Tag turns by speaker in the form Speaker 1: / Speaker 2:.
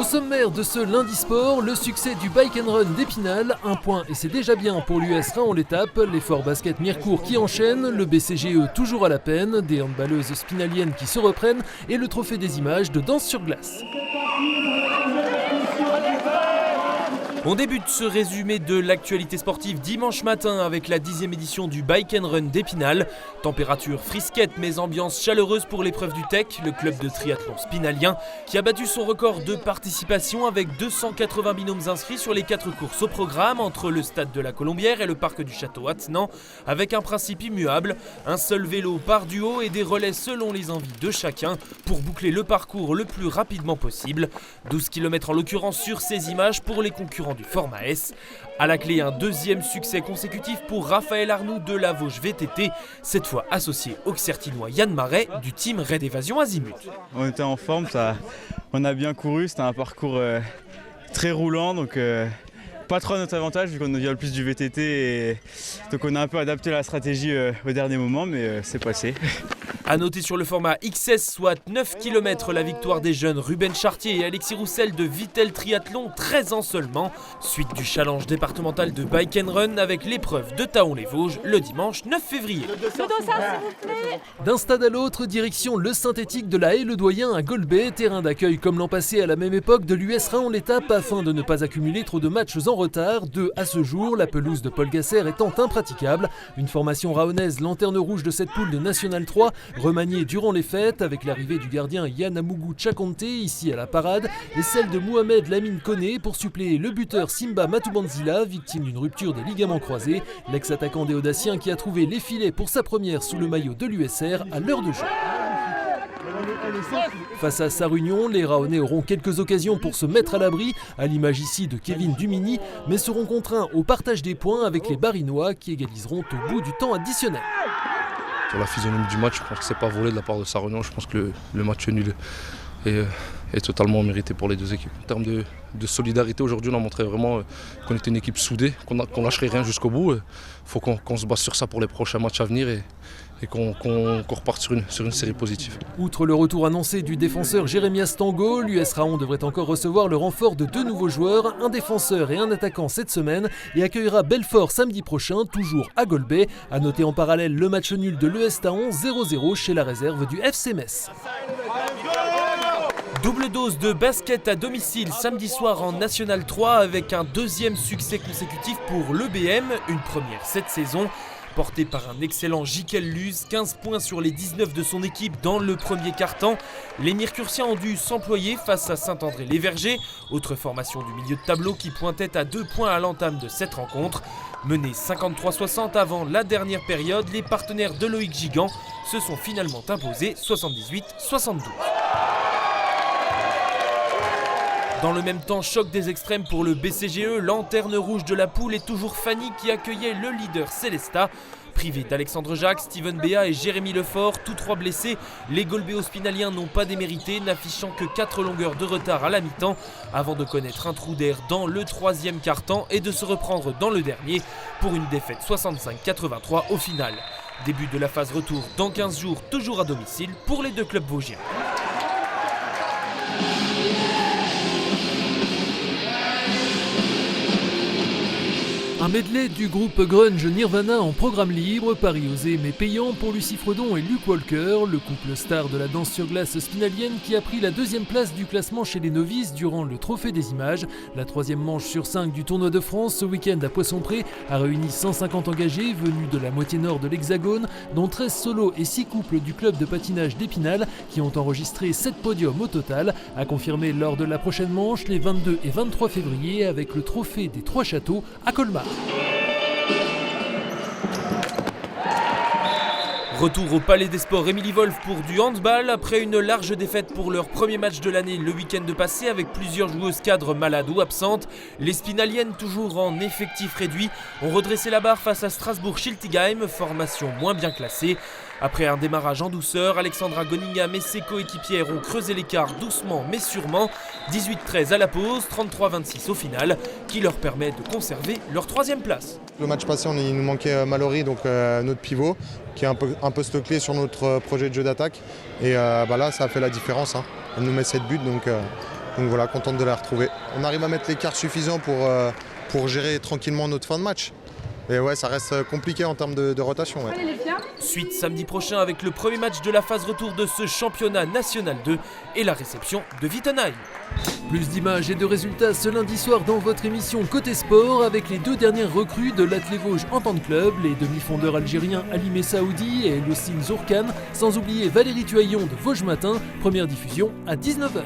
Speaker 1: sommaire de ce lundi sport, le succès du Bike and Run d'Épinal, 1 point et c'est déjà bien pour l'US Rhin en l'étape, l'effort basket Mirecourt qui enchaîne, le BCGE toujours à la peine, des handballeuses spinaliennes qui se reprennent et le trophée des images de danse sur glace.
Speaker 2: On débute ce résumé de l'actualité sportive dimanche matin avec la 10e édition du Bike and Run d'Épinal. Température frisquette mais ambiance chaleureuse pour l'épreuve du Tech, le club de triathlon spinalien qui a battu son record de participation avec 280 binômes inscrits sur les 4 courses au programme entre le stade de la Colombière et le parc du Château Attenant avec un principe immuable, un seul vélo par duo et des relais selon les envies de chacun pour boucler le parcours le plus rapidement possible. 12 km en l'occurrence sur ces images pour les concurrents du format S. À la clé, un deuxième succès consécutif pour Raphaël Arnoux de la Vosges VTT, cette fois associé au Xertinois Yann Marais du team Raid Évasion Azimut.
Speaker 3: On était en forme, on a bien couru, c'était un parcours très roulant, donc pas trop à notre avantage vu qu'on vient le plus du VTT, et donc on a un peu adapté la stratégie au dernier moment, mais c'est passé.
Speaker 2: A noter sur le format XS, soit 9 km, la victoire des jeunes Ruben Chartier et Alexis Roussel de Vittel Triathlon, 13 ans seulement. Suite du challenge départemental de Bike and Run avec l'épreuve de Thaon-les-Vosges le dimanche 9 février.
Speaker 1: D'un stade à l'autre, direction le synthétique de la Haye-le-Doyen à Golbet, terrain d'accueil comme l'an passé à la même époque de l'US Rhin en l'étape afin de ne pas accumuler trop de matchs en retard. À ce jour, la pelouse de Paul Gasser étant impraticable. Une formation rahonaise lanterne rouge de cette poule de National 3 remaniée durant les fêtes avec l'arrivée du gardien Yann Amougou Tchakonte ici à la parade et celle de Mohamed Lamine Koné pour suppléer le buteur Simba Matoubanzila, victime d'une rupture des ligaments croisés, l'ex-attaquant des Audaciens qui a trouvé les filets pour sa première sous le maillot de l'USR à l'heure de jeu. Face à Sarre-Union, les Rahonnais auront quelques occasions pour se mettre à l'abri, à l'image ici de Kevin Dumini, mais seront contraints au partage des points avec les Barinois qui égaliseront au bout du temps additionnel.
Speaker 4: Sur la physionomie du match, je pense que c'est pas volé de la part de Sarre-Union. Je pense que le match nul est totalement mérité pour les deux équipes. En termes de solidarité, aujourd'hui, on a montré vraiment qu'on était une équipe soudée, qu'on lâcherait rien jusqu'au bout. Il faut qu'on se base sur ça pour les prochains matchs à venir et qu'on reparte sur une série positive.
Speaker 1: Outre le retour annoncé du défenseur Jérémias Tango, l'US Rahon devrait encore recevoir le renfort de 2 nouveaux joueurs, un défenseur et un attaquant cette semaine, et accueillera Belfort samedi prochain, toujours à Golbet. A noter en parallèle le match nul de l'ES Tahon 0-0 chez la réserve du FC Metz.
Speaker 2: Double dose de basket à domicile samedi soir en National 3 avec un deuxième succès consécutif pour l'EBM, une première cette saison. Porté par un excellent Jikel Luz, 15 points sur les 19 de son équipe dans le premier quart-temps. Les Mircursiens ont dû s'employer face à Saint-André-les-Vergers, autre formation du milieu de tableau qui pointait à 2 points à l'entame de cette rencontre. Menés 53-60 avant la dernière période, les partenaires de Loïc Gigant se sont finalement imposés 78-72. Dans le même temps, choc des extrêmes pour le BCGE, lanterne rouge de la poule est toujours Fanny qui accueillait le leader Célesta. Privé d'Alexandre Jacques, Steven Béat et Jérémy Lefort, tous 3 blessés, les Golbéo-Spinaliens n'ont pas démérité, n'affichant que 4 longueurs de retard à la mi-temps, avant de connaître un trou d'air dans le 3e quart-temps et de se reprendre dans le dernier pour une défaite 65-83 au final. Début de la phase retour dans 15 jours, toujours à domicile pour les 2 clubs vosgiens.
Speaker 1: Un medley du groupe grunge Nirvana en programme libre, pari osé mais payant pour Lucie Fredon et Luke Walker, le couple star de la danse sur glace spinalienne qui a pris la 2e place du classement chez les novices durant le Trophée des images. La 3e manche sur 5 du tournoi de France ce week-end à Poissompré a réuni 150 engagés venus de la moitié nord de l'Hexagone, dont 13 solos et 6 couples du club de patinage d'Épinal qui ont enregistré 7 podiums au total, à confirmer lors de la prochaine manche les 22 et 23 février avec le Trophée des 3 châteaux à Colmar.
Speaker 2: Retour au Palais des Sports Émilie Wolf pour du handball après une large défaite pour leur premier match de l'année le week-end passé avec plusieurs joueuses cadres malades ou absentes. Les Spinaliennes, toujours en effectif réduit, ont redressé la barre face à Strasbourg-Schiltigheim, formation moins bien classée. Après un démarrage en douceur, Alexandra Goningham et ses coéquipières ont creusé l'écart doucement mais sûrement. 18-13 à la pause, 33-26 au final, qui leur permet de conserver leur 3e place.
Speaker 5: Le match passé, il nous manquait Mallory, donc notre pivot, qui est un poste clé sur notre projet de jeu d'attaque. Et là, ça a fait la différence. Elle nous met 7 buts, donc Donc voilà, contente de la retrouver. On arrive à mettre l'écart suffisant pour gérer tranquillement notre fin de match. Et ouais, ça reste compliqué en termes de rotation. Ouais.
Speaker 2: Suite samedi prochain avec le premier match de la phase retour de ce championnat national 2 et la réception de Wittenheim.
Speaker 1: Plus d'images et de résultats ce lundi soir dans votre émission Côté Sport avec les 2 dernières recrues de l'Athlé Vosges Entente Club, les demi-fondeurs algériens Ali Messaoudi et Lossine Zourkan, sans oublier Valérie Tuaillon de Vosges Matin, première diffusion à 19h.